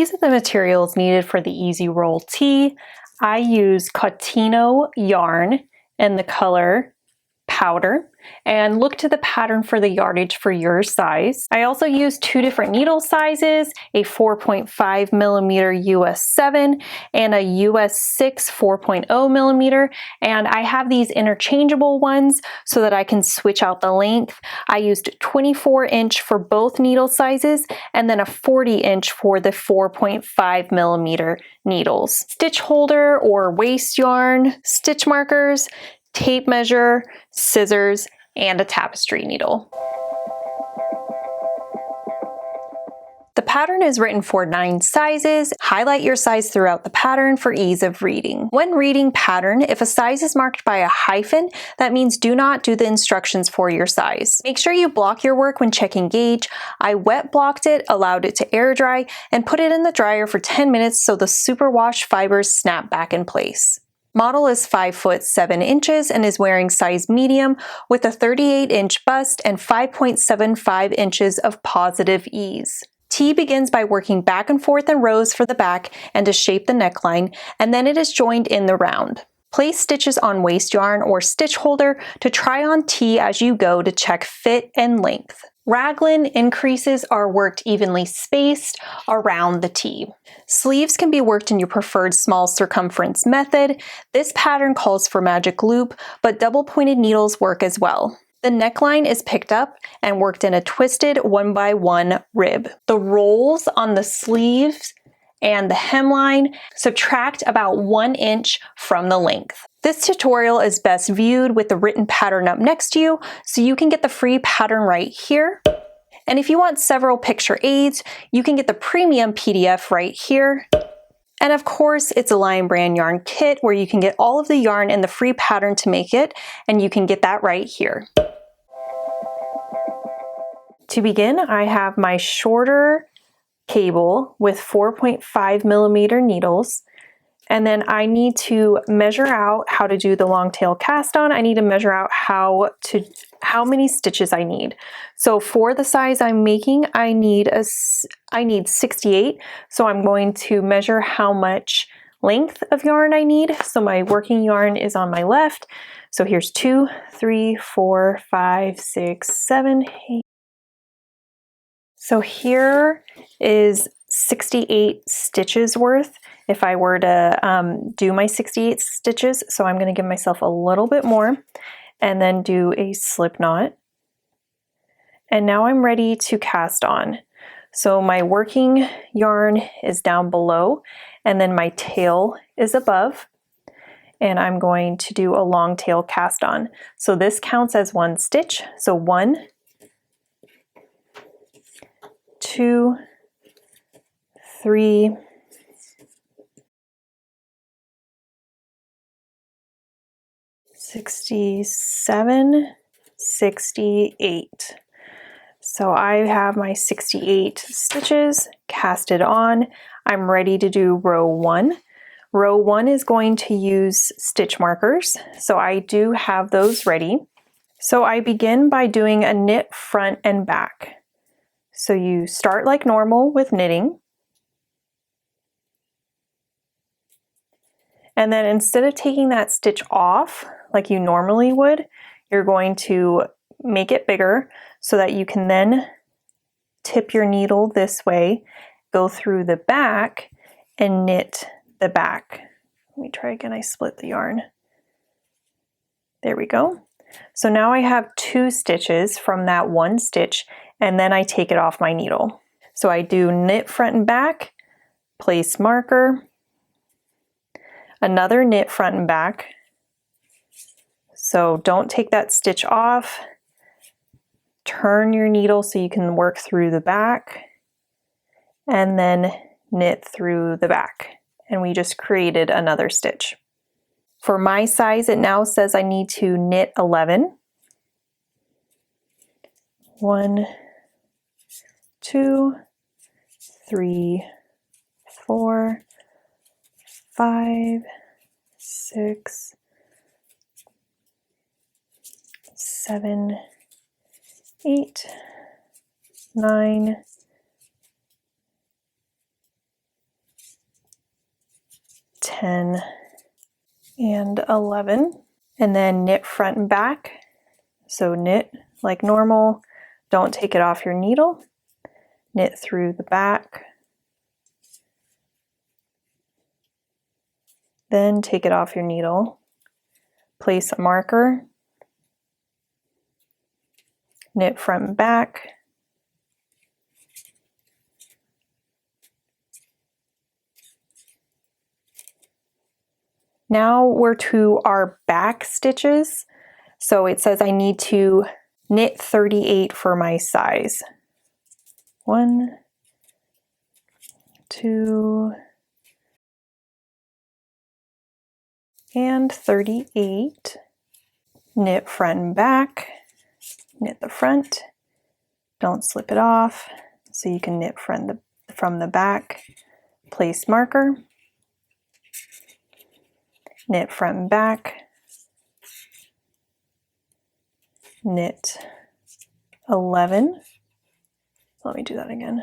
These are the materials needed for the Easy Roll tee. I use Cotino yarn in the color Powder, and look to the pattern for the yardage for your size. I also use two different needle sizes, a 4.5 millimeter US 7 and a US 6 4.0 millimeter, and I have these interchangeable ones so that I can switch out the length. I used 24-inch for both needle sizes and then a 40-inch for the 4.5 millimeter needles. Stitch holder or waste yarn, stitch markers, tape measure, scissors, and a tapestry needle. The pattern is written for 9 sizes. Highlight your size throughout the pattern for ease of reading. When reading pattern, if a size is marked by a hyphen, that means do not do the instructions for your size. Make sure you block your work when checking gauge. I wet blocked it, allowed it to air dry, and put it in the dryer for 10 minutes so the superwash fibers snap back in place. Model is 5 foot 7 inches and is wearing size medium with a 38-inch bust and 5.75 inches of positive ease. Tee begins by working back and forth in rows for the back and to shape the neckline, and then it is joined in the round. Place stitches on waste yarn or stitch holder to try on tee as you go to check fit and length. Raglan increases are worked evenly spaced around the tee. Sleeves can be worked in your preferred small circumference method. This pattern calls for magic loop, but double pointed needles work as well. The neckline is picked up and worked in a twisted 1x1 rib. The rolls on the sleeves and the hemline subtract about 1 inch from the length. This tutorial is best viewed with the written pattern up next to you, so you can get the free pattern right here. And if you want several picture aids, you can get the premium PDF right here. And of course, it's a Lion Brand yarn kit where you can get all of the yarn and the free pattern to make it, and you can get that right here. To begin, I have my shorter cable with 4.5 millimeter needles. And then I need to measure out how to do the long tail cast on. I need to measure out how many stitches I need. So for the size I'm making, I need 68. So I'm going to measure how much length of yarn I need. So my working yarn is on my left. So here's 2, 3, 4, 5, 6, 7, 8. So here is 68 stitches worth if I were to do my 68 stitches. So I'm going to give myself a little bit more and then do a slip knot. And now I'm ready to cast on. So my working yarn is down below and then my tail is above. And I'm going to do a long tail cast on. So this counts as 1 stitch. So 1, 2, 3, 67, 68. So I have my 68 stitches casted on. I'm ready to do row 1. Row 1 is going to use stitch markers. So I do have those ready. So I begin by doing a knit front and back. So you start like normal with knitting. And then instead of taking that stitch off like you normally would, you're going to make it bigger so that you can then tip your needle this way, go through the back and knit the back. Let me try again, I split the yarn. There we go. So now I have 2 stitches from that 1 stitch, and then I take it off my needle. So I do knit front and back, place marker, another knit front and back. So don't take that stitch off. Turn your needle so you can work through the back and then knit through the back. And we just created another stitch. For my size, it now says I need to knit 11. 1, 2, 3, 4, 5, 6, 7, 8, 9, 10, and 11. And then knit front and back. So knit like normal, don't take it off your needle. Knit through the back. Then take it off your needle. Place a marker. Knit front and back. Now we're to our back stitches. So it says I need to knit 38 for my size. 1, 2, and 38. Knit front and back. Knit the front. Don't slip it off. So you can knit from the back. Place marker. Knit front and back. Knit 11. Let me do that again.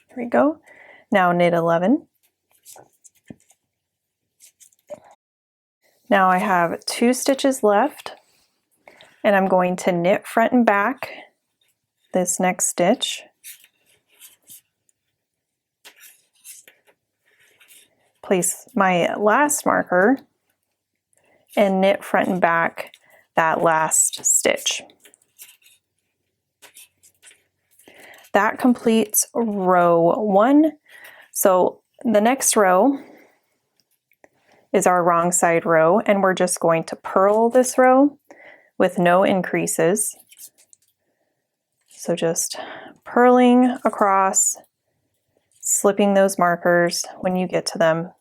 There we go. Now knit 11. Now I have 2 stitches left, and I'm going to knit front and back this next stitch. Place my last marker and knit front and back that last stitch. That completes row 1. So the next row is our wrong side row, and we're just going to purl this row with no increases. So just purling across, slipping those markers when you get to them.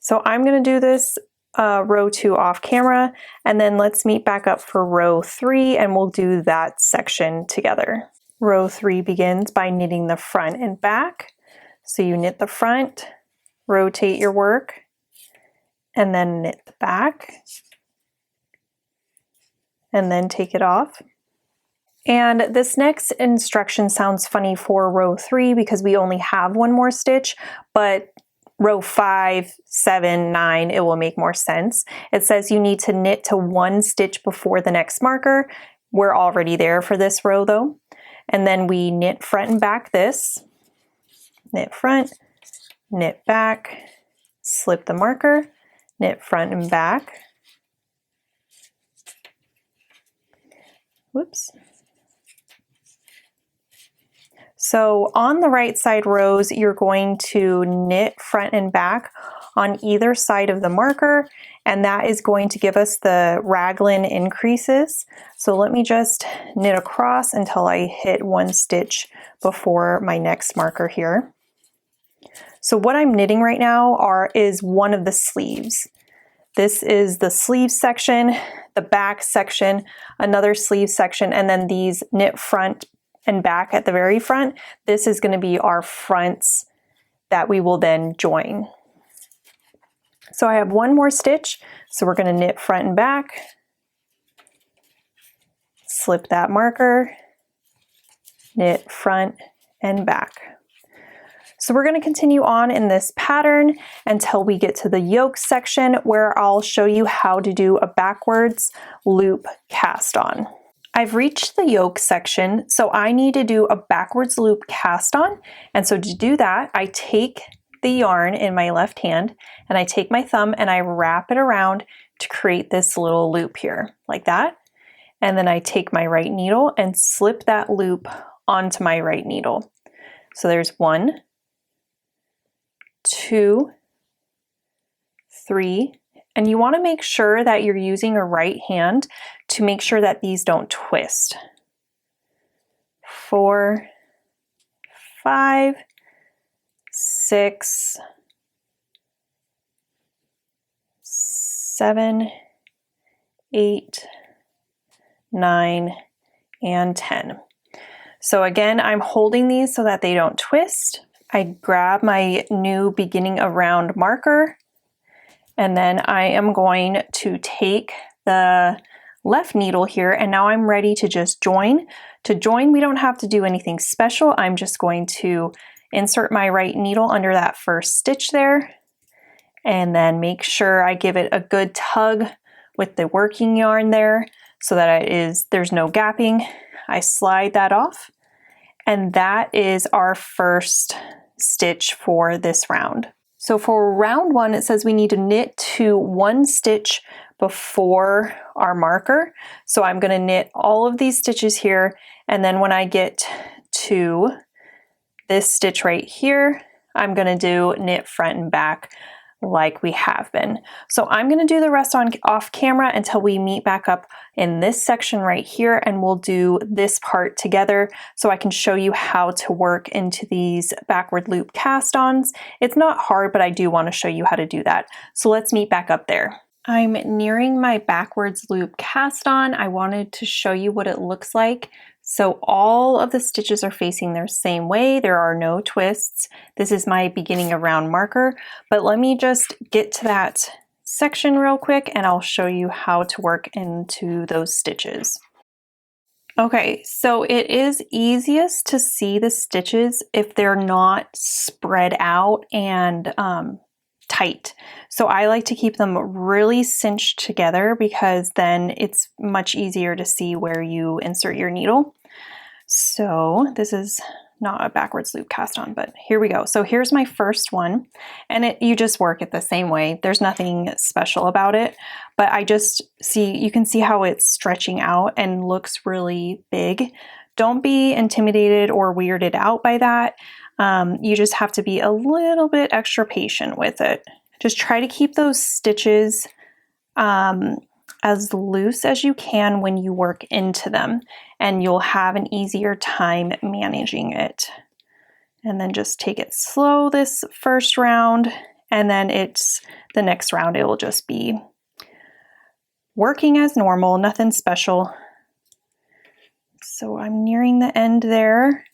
So I'm going to do this row 2 off camera, and then let's meet back up for row 3 and we'll do that section together. Row 3 begins by knitting the front and back. So you knit the front, rotate your work, and then knit the back, and then take it off. And this next instruction sounds funny for row 3 because we only have one more stitch, but row 5, 7, 9, it will make more sense. It says you need to knit to 1 stitch before the next marker. We're already there for this row though. And then we knit front and back this, knit front, knit back, slip the marker, knit front and back. Whoops. So on the right side rows, you're going to knit front and back on either side of the marker, and that is going to give us the raglan increases. So let me just knit across until I hit 1 stitch before my next marker here. So what I'm knitting right now is one of the sleeves. This is the sleeve section, the back section, another sleeve section, and then these knit front and back at the very front. This is going to be our fronts that we will then join. So I have 1 more stitch, so we're going to knit front and back, slip that marker, knit front and back. So we're going to continue on in this pattern until we get to the yoke section, where I'll show you how to do a backwards loop cast on. I've reached the yoke section, so I need to do a backwards loop cast on. And so to do that, I take the yarn in my left hand and I take my thumb and I wrap it around to create this little loop here, like that. And then I take my right needle and slip that loop onto my right needle. So there's 1, 2, 3, and you want to make sure that you're using a right hand to make sure that these don't twist. 4, 5, 6, 7, 8, 9, and 10. So again, I'm holding these so that they don't twist. I grab my new beginning of round marker, and then I am going to take the left needle here, and now I'm ready to just join. To join, we don't have to do anything special. I'm just going to insert my right needle under that first stitch there, and then make sure I give it a good tug with the working yarn there so that there's no gapping. I slide that off, and that is our first stitch for this round. So for round 1, it says we need to knit to 1 stitch before our marker. So I'm going to knit all of these stitches here, and then when I get to this stitch right here, I'm going to do knit front and back like we have been. So I'm going to do the rest off camera until we meet back up in this section right here, and we'll do this part together so I can show you how to work into these backward loop cast-ons. It's not hard, but I do want to show you how to do that. So let's meet back up there. I'm nearing my backwards loop cast on. I wanted to show you what it looks like. So all of the stitches are facing their same way. There are no twists. This is my beginning of round marker, but let me just get to that section real quick and I'll show you how to work into those stitches. Okay, so it is easiest to see the stitches if they're not spread out and tight. So I like to keep them really cinched together because then it's much easier to see where you insert your needle. So this is not a backwards loop cast on, but here we go. So here's my first one, and you just work it the same way. There's nothing special about it, but you can see how it's stretching out and looks really big. Don't be intimidated or weirded out by that. You just have to be a little bit extra patient with it. Just try to keep those stitches as loose as you can when you work into them, and you'll have an easier time managing it. And then just take it slow this first round, and then the next round it will just be working as normal, nothing special. So I'm nearing the end there,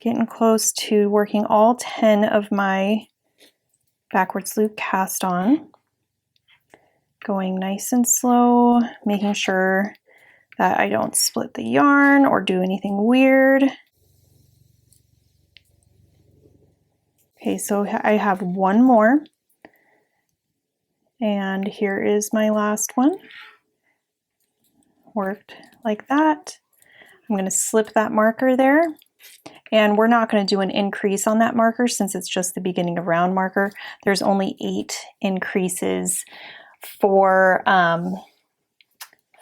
getting close to working all 10 of my backwards loop cast on. Going nice and slow, making sure that I don't split the yarn or do anything weird. Okay, so I have one more, and here is my last one. Worked like that. I'm going to slip that marker there, and we're not going to do an increase on that marker since it's just the beginning of round marker. There's only 8 increases for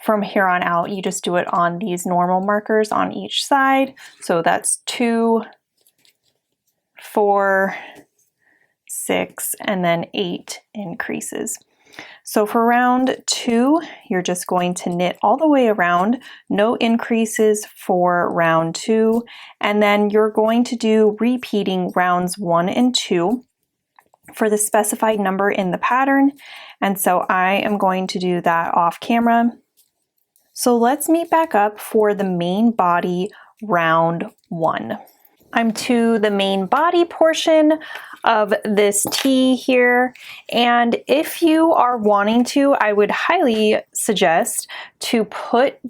from here on out. You just do it on these normal markers on each side. So that's 2, 4, 6, and then 8 increases. So for round 2, you're just going to knit all the way around, no increases for round 2, and then you're going to do repeating rounds 1 and 2 for the specified number in the pattern. And so I am going to do that off camera. So let's meet back up for the main body round 1. I'm to the main body portion of this tee here, and if you are wanting to, I would highly suggest to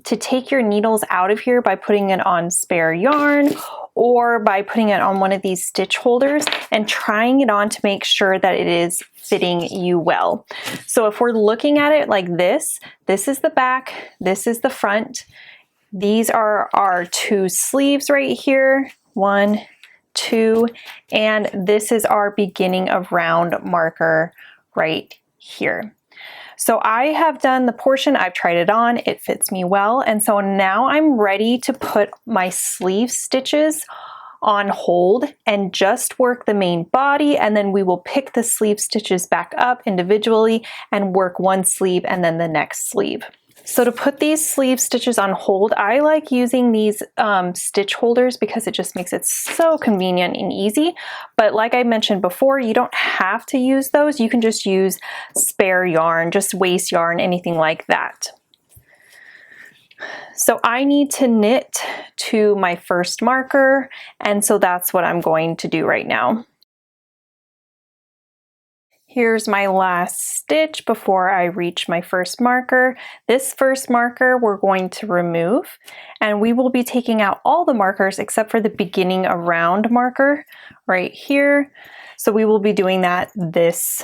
take your needles out of here by putting it on spare yarn or by putting it on one of these stitch holders and trying it on to make sure that it is fitting you well. So if we're looking at it like this is the back, this is the front. These are our 2 sleeves right here, 1, 2, and this is our beginning of round marker right here. So I have done the portion, I've tried it on, it fits me well, and so now I'm ready to put my sleeve stitches on hold and just work the main body, and then we will pick the sleeve stitches back up individually and work one sleeve and then the next sleeve. So to put these sleeve stitches on hold, I like using these stitch holders because it just makes it so convenient and easy. But like I mentioned before, you don't have to use those. You can just use spare yarn, just waste yarn, anything like that. So I need to knit to my first marker, and so that's what I'm going to do right now. Here's my last stitch before I reach my first marker. This first marker we're going to remove, and we will be taking out all the markers except for the beginning around marker right here. So we will be doing that this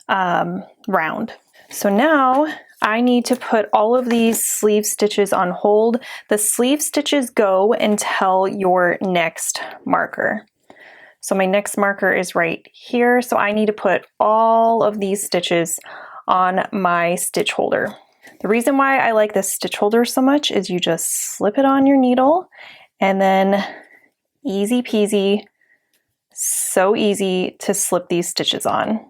round. So now I need to put all of these sleeve stitches on hold. The sleeve stitches go until your next marker. So my next marker is right here. So I need to put all of these stitches on my stitch holder. The reason why I like this stitch holder so much is you just slip it on your needle and then easy peasy, so easy to slip these stitches on.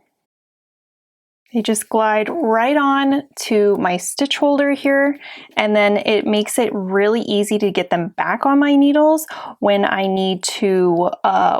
They just glide right on to my stitch holder here, and then it makes it really easy to get them back on my needles when I need to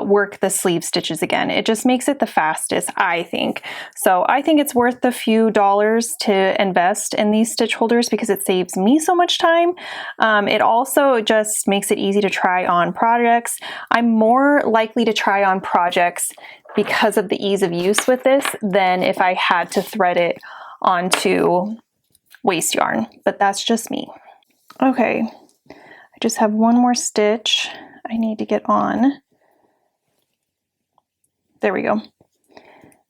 work the sleeve stitches again. It just makes it the fastest, I think. So I think it's worth the few dollars to invest in these stitch holders because it saves me so much time. It also just makes it easy to try on projects. I'm more likely to try on projects because of the ease of use with this than if I had to thread it onto waste yarn, but that's just me. Okay, I just have one more stitch I need to get on. There we go.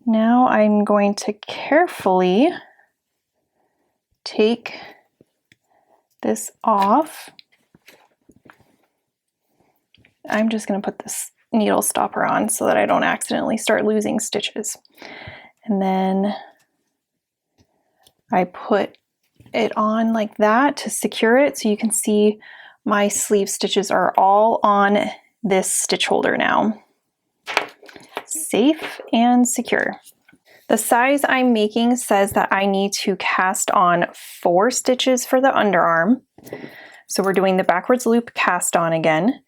Now I'm going to carefully take this off. I'm just going to put this needle stopper on so that I don't accidentally start losing stitches. And then I put it on like that to secure it so you can see my sleeve stitches are all on this stitch holder now. Safe and secure. The size I'm making says that I need to cast on 4 stitches for the underarm. So we're doing the backwards loop cast on again.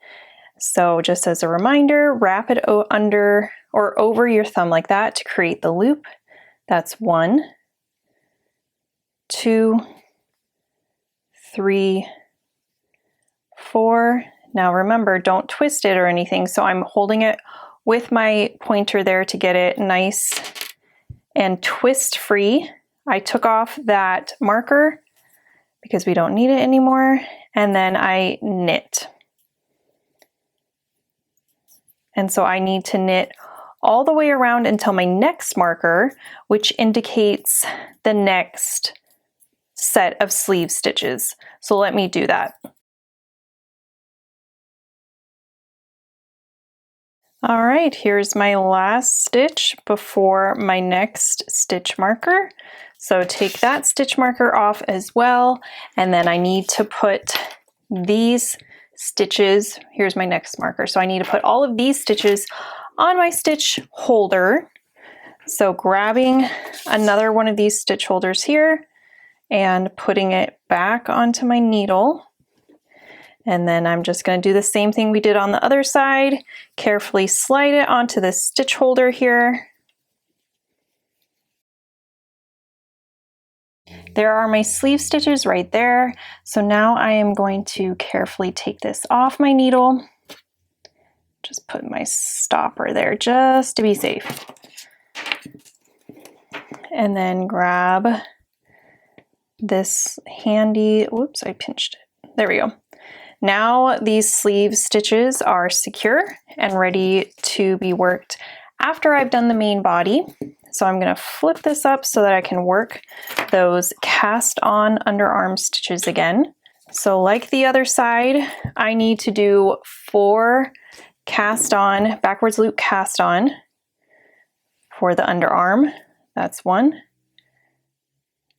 So just as a reminder, wrap it under or over your thumb like that to create the loop. That's 1, 2, 3, 4. Now remember, don't twist it or anything. So I'm holding it with my pointer there to get it nice and twist free. I took off that marker because we don't need it anymore. And then I knit. And so I need to knit all the way around until my next marker, which indicates the next set of sleeve stitches. So let me do that. All right, here's my last stitch before my next stitch marker. So take that stitch marker off as well. And then I need to put these stitches, here's my next marker. So I need to put all of these stitches on my stitch holder. So grabbing another one of these stitch holders here and putting it back onto my needle. And then I'm just going to do the same thing we did on the other side. Carefully slide it onto the stitch holder here. There are my sleeve stitches right there. So now I am going to carefully take this off my needle. Just put my stopper there just to be safe. And then grab this handy, whoops, I pinched it. There we go. Now these sleeve stitches are secure and ready to be worked after I've done the main body. So I'm going to flip this up so that I can work those cast on underarm stitches again. So like the other side, I need to do 4 cast on, backwards loop cast on for the underarm. That's 1,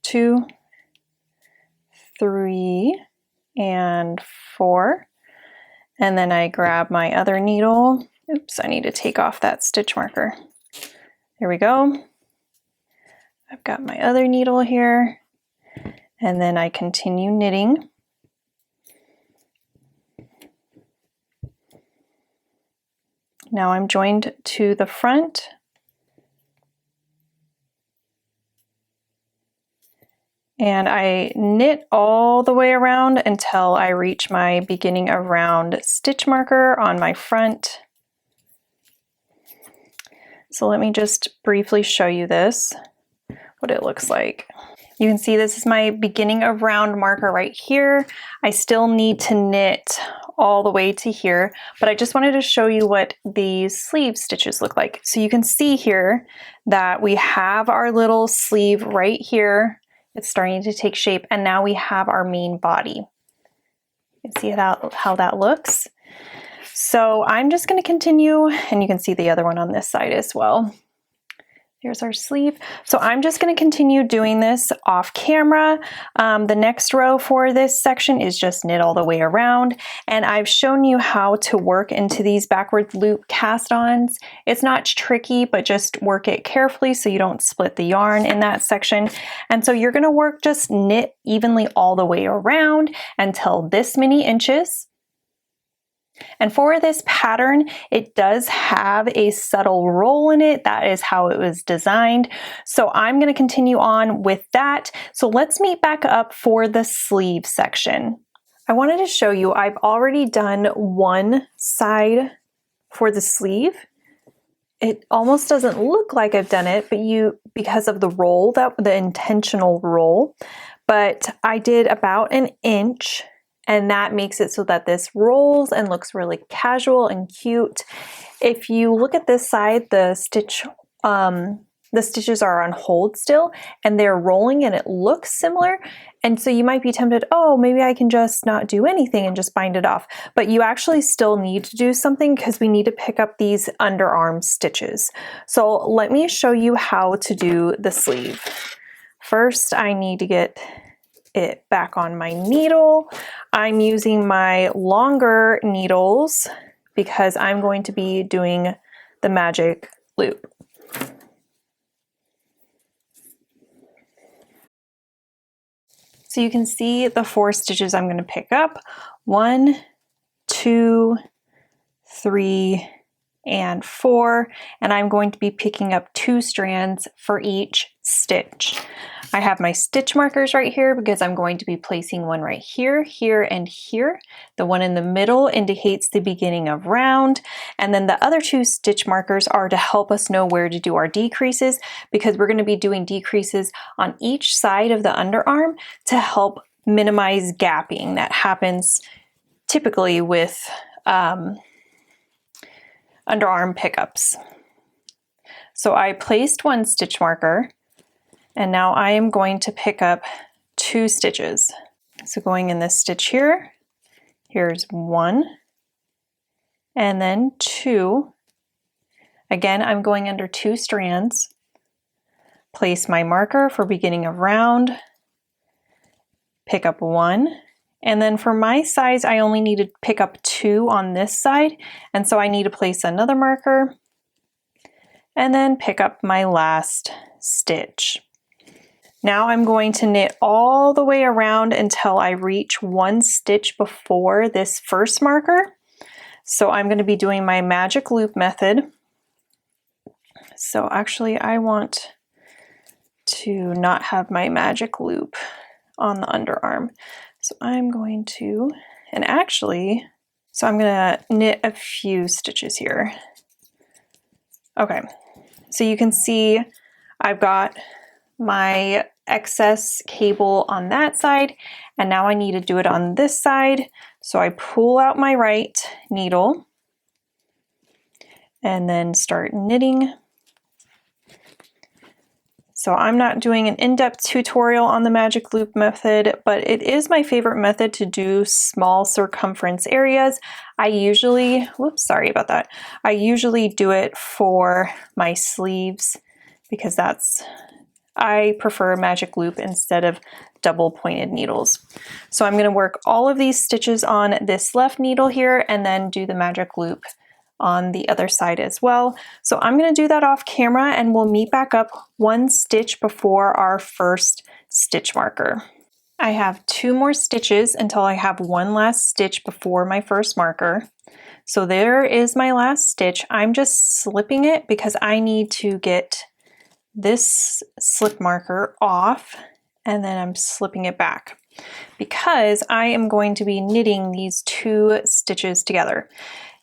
2, 3, and 4. And then I grab my other needle. Oops, I need to take off that stitch marker. There we go. I've got my other needle here, and then I continue knitting. Now I'm joined to the front. And I knit all the way around until I reach my beginning around stitch marker on my front. So let me just briefly show you this, what it looks like. You can see this is my beginning of round marker right here. I still need to knit all the way to here, but I just wanted to show you what these sleeve stitches look like. So you can see here that we have our little sleeve right here. It's starting to take shape, and now we have our main body. You can see how that looks. So I'm just going to continue, and you can see the other one on this side as well. Here's our sleeve. So I'm just going to continue doing this off camera. The next row for this section is just knit all the way around, and I've shown you how to work into these backward loop cast-ons. It's not tricky, but just work it carefully so you don't split the yarn in that section. And so you're going to work just knit evenly all the way around until this many inches. And for this pattern, it does have a subtle roll in it. That is how it was designed. So I'm going to continue on with that. So let's meet back up for the sleeve section. I wanted to show you, I've already done one side for the sleeve. It almost doesn't look like I've done it, but because of the roll, the intentional roll, but I did about an inch. And that makes it so that this rolls and looks really casual and cute. If you look at this side, the stitches are on hold still and they're rolling and it looks similar. And so you might be tempted, oh, maybe I can just not do anything and just bind it off. But you actually still need to do something because we need to pick up these underarm stitches. So let me show you how to do the sleeve. First, I need to get it back on my needle. I'm using my longer needles because I'm going to be doing the magic loop. So you can see the 4 stitches I'm going to pick up. 1, 2, 3, and 4, and I'm going to be picking up 2 strands for each stitch. I have my stitch markers right here because I'm going to be placing one right here, here, and here. The one in the middle indicates the beginning of round, and then the other 2 stitch markers are to help us know where to do our decreases, because we're going to be doing decreases on each side of the underarm to help minimize gapping that happens typically with underarm pickups. So I placed 1 stitch marker, and now I am going to pick up 2 stitches. So going in this stitch here, here's 1, and then 2. Again, I'm going under 2 strands. Place my marker for beginning of round, pick up 1, and then for my size, I only need to pick up 2 on this side, and so I need to place another marker, and then pick up my last stitch. Now I'm going to knit all the way around until I reach 1 stitch before this first marker. So I'm going to be doing my magic loop method. So actually I want to not have my magic loop on the underarm. So I'm going to, so I'm going to knit a few stitches here. Okay, so you can see I've got my excess cable on that side, and now I need to do it on this side. So I pull out my right needle and then start knitting. So I'm not doing an in-depth tutorial on the magic loop method, but it is my favorite method to do small circumference areas. I usually do it for my sleeves because I prefer magic loop instead of double pointed needles. So I'm going to work all of these stitches on this left needle here and then do the magic loop on the other side as well. So I'm going to do that off camera, and we'll meet back up 1 stitch before our first stitch marker. I have 2 more stitches until I have 1 last stitch before my first marker. So there is my last stitch. I'm just slipping it because I need to get this slip marker off, and then I'm slipping it back because I am going to be knitting these 2 stitches together.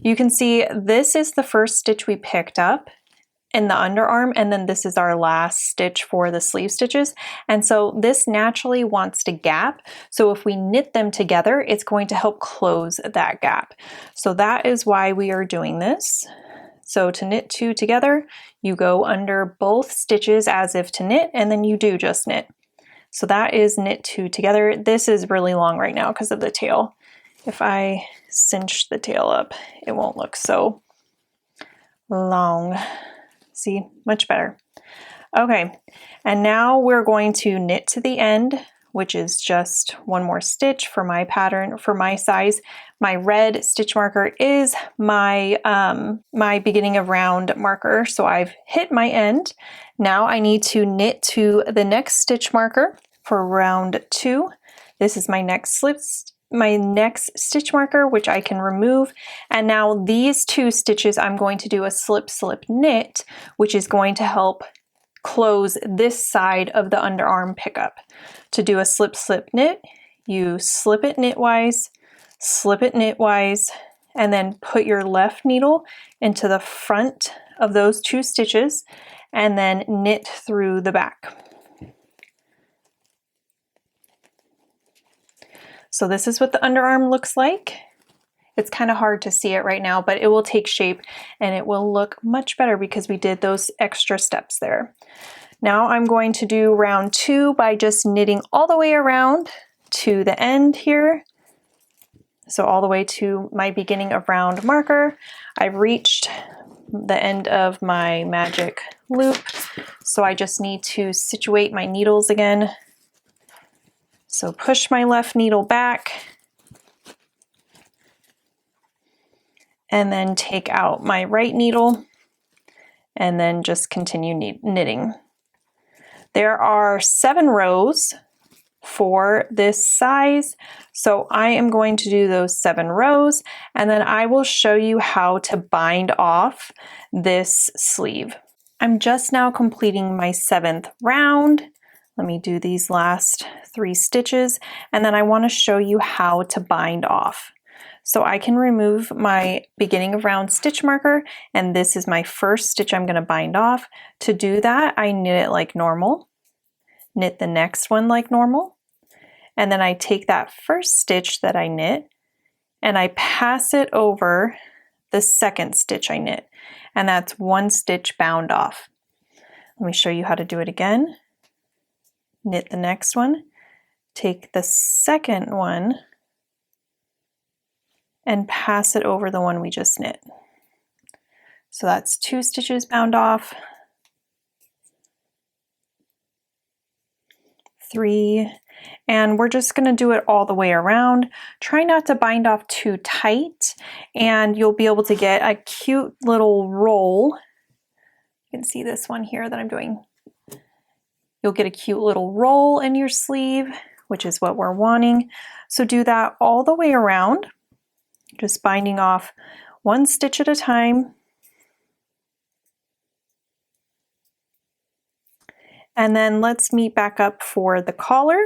You can see this is the first stitch we picked up, in the underarm, and then this is our last stitch for the sleeve stitches. And so this naturally wants to gap. So if we knit them together, it's going to help close that gap. So that is why we are doing this. So to knit two together, you go under both stitches as if to knit, and then you do just knit. So that is knit two together. This is really long right now because of the tail. If I cinch the tail up, it won't look so long. See, much better. Okay, and now we're going to knit to the end, which is just one more stitch for my pattern, for my size. My red stitch marker is my, my beginning of round marker. So I've hit my end. Now I need to knit to the next stitch marker for round 2. This is my next stitch marker, which I can remove. And now these 2 stitches, I'm going to do a slip slip knit, which is going to help close this side of the underarm pickup. To do a slip slip knit, you slip it knitwise, slip it knitwise, and then put your left needle into the front of those 2 stitches and then knit through the back. So this is what the underarm looks like. It's kind of hard to see it right now, but it will take shape and it will look much better because we did those extra steps there. Now I'm going to do round 2 by just knitting all the way around to the end here. So all the way to my beginning of round marker. I've reached the end of my magic loop. So I just need to situate my needles again. So push my left needle back and then take out my right needle and then just continue knitting. There are 7 rows for this size, so I am going to do those 7 rows and then I will show you how to bind off this sleeve. I'm just now completing my 7th round. Let me do these last 3 stitches and then I want to show you how to bind off. So I can remove my beginning of round stitch marker and this is my first stitch I'm going to bind off. To do that, I knit it like normal, knit the next one like normal, and then I take that first stitch that I knit and I pass it over the second stitch I knit, and that's 1 stitch bound off. Let me show you how to do it again. Knit the next one, take the second one and pass it over the one we just knit. So that's 2 stitches bound off, 3, and we're just going to do it all the way around. Try not to bind off too tight and you'll be able to get a cute little roll. You can see this one here that I'm doing. You'll get a cute little roll in your sleeve, which is what we're wanting. So do that all the way around, just binding off 1 stitch at a time. And then let's meet back up for the collar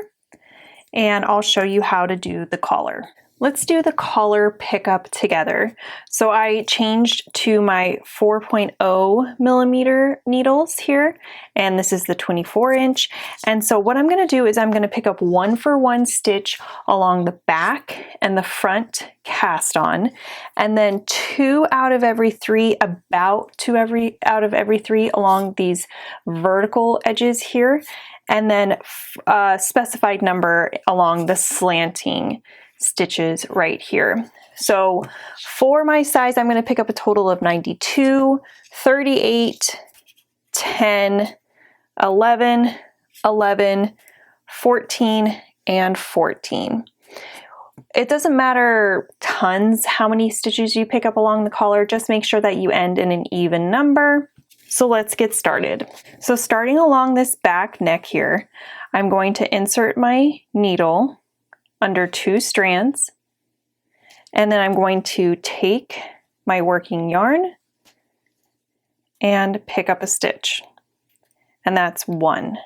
and I'll show you how to do the collar. Let's do the collar pickup together. So I changed to my 4.0 millimeter needles here, and this is the 24-inch. And so what I'm going to do is I'm going to pick up 1 for 1 stitch along the back and the front cast on, and then 2 out of every 3, about 2 out of every 3 along these vertical edges here, and then a specified number along the slanting stitches right here. So for my size, I'm going to pick up a total of 92, 38, 10, 11, 11, 14, and 14. It doesn't matter tons how many stitches you pick up along the collar, just make sure that you end in an even number. So let's get started. So starting along this back neck here, I'm going to insert my needle under 2 strands, and then I'm going to take my working yarn and pick up a stitch, and that's 1.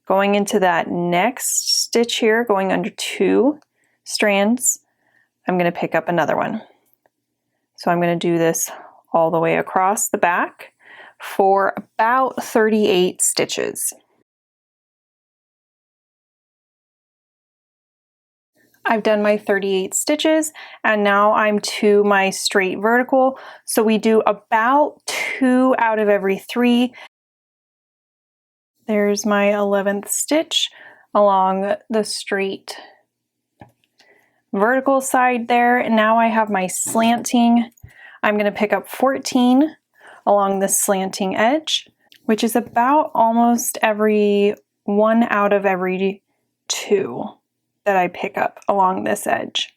Going into that next stitch here, going under 2 strands, I'm going to pick up another one. So I'm going to do this all the way across the back for about 38 stitches. I've done my 38 stitches and now I'm to my straight vertical. So we do about 2 out of every 3. There's my 11th stitch along the straight vertical side there. And now I have my slanting. I'm going to pick up 14 along the slanting edge, which is about almost every 1 out of every 2 that I pick up along this edge.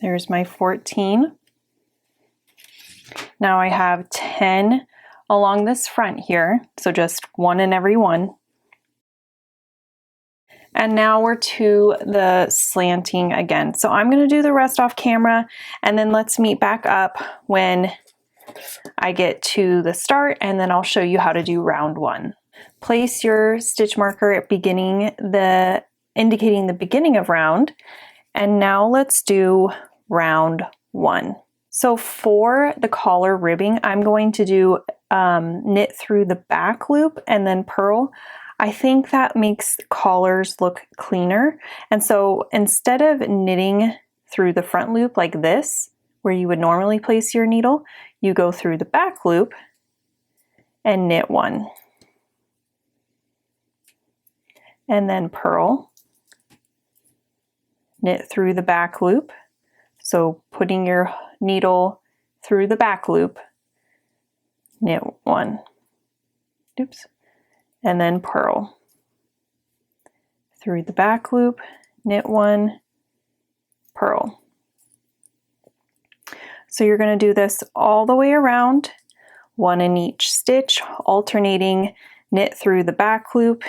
There's my 14. Now I have 10 along this front here, so just 1 in every 1. And now we're to the slanting again. So I'm going to do the rest off camera, and then let's meet back up when I get to the start, and then I'll show you how to do round 1. Place your stitch marker at indicating the beginning of round, and now let's do round 1. So for the collar ribbing, I'm going to do knit through the back loop and then purl. I think that makes collars look cleaner. And so instead of knitting through the front loop like this, where you would normally place your needle, you go through the back loop and knit 1. And then purl, knit through the back loop. So putting your needle through the back loop, knit 1. Oops. And then purl. Through the back loop, knit 1, purl. So you're going to do this all the way around, 1 in each stitch, alternating knit through the back loop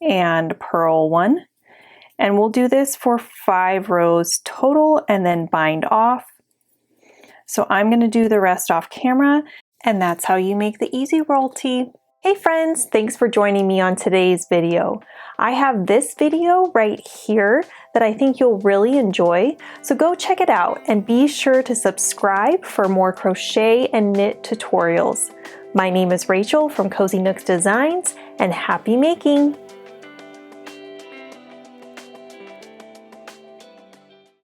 and purl 1. And we'll do this for 5 rows total and then bind off. So I'm going to do the rest off camera, and that's how you make the easy roll tee. Hey friends, thanks for joining me on today's video. I have this video right here that I think you'll really enjoy, so go check it out and be sure to subscribe for more crochet and knit tutorials. My name is Rachel from Cozy Nooks Designs, and happy making!